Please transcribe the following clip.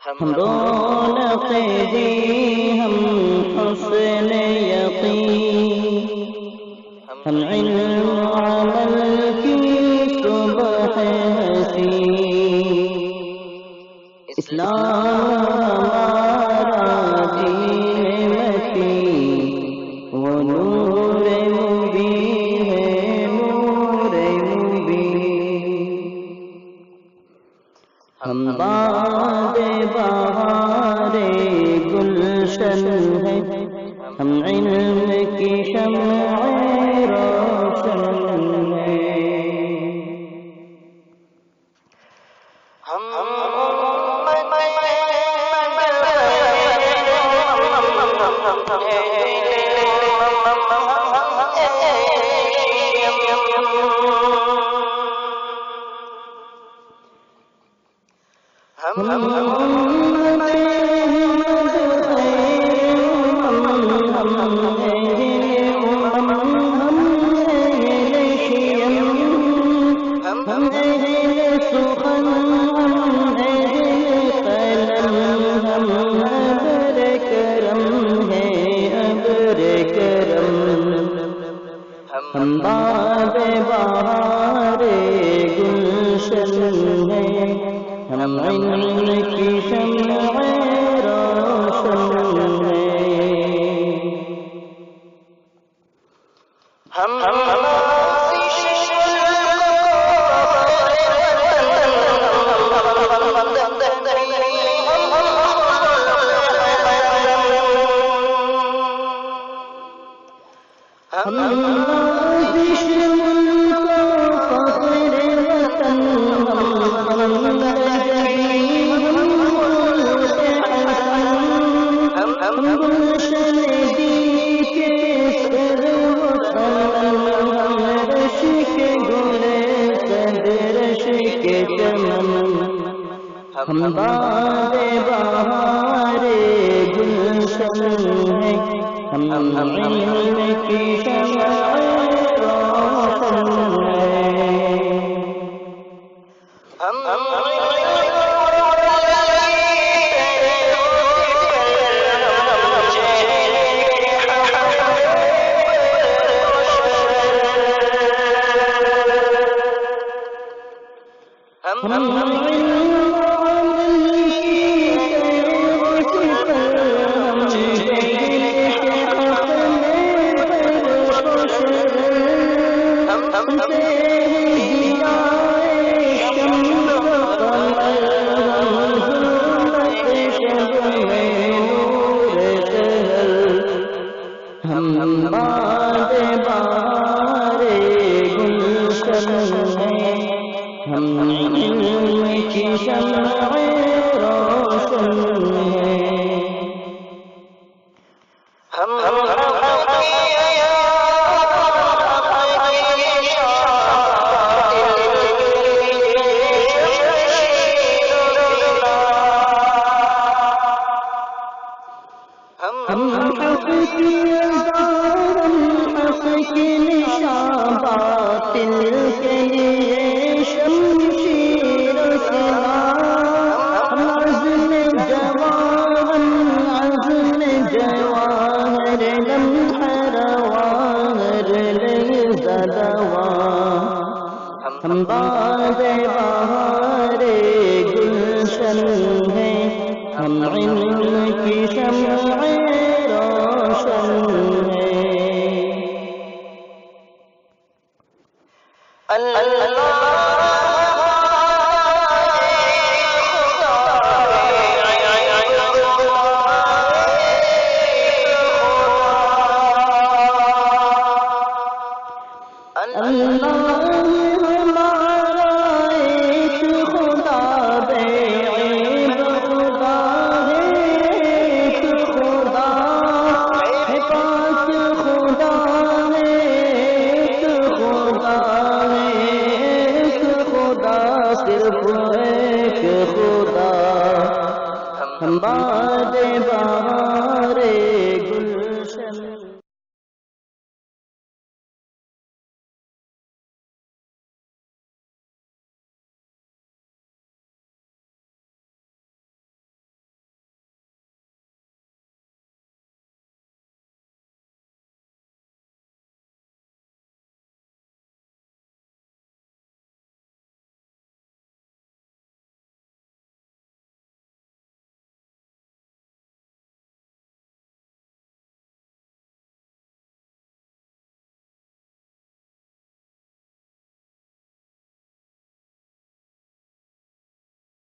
ہم رونق دی ہم حسن یقین، ہم علم عمل کی صبح حسین، اسلام ہمارا دین متین، وہ نور مبین ہے نور مبین، ہم باد بہار گلشن ہیں، ہم علم کی شمع روشن ہیں، ہم ہم باد بہار گلشن ہیں، ہم علم کی شمع روشن ہیں، ہم ہم باد بہار گلشن ہیں، ہم علم کی شمع روشن ہیں، ہم باد بہار گلشن ہیں، ہم علم کی شمع روشن ہیں، ہم ہم باد بہار گلشن ہیں، ہم علم کی شمع روشن ہیں، اللہ ہم باد بہار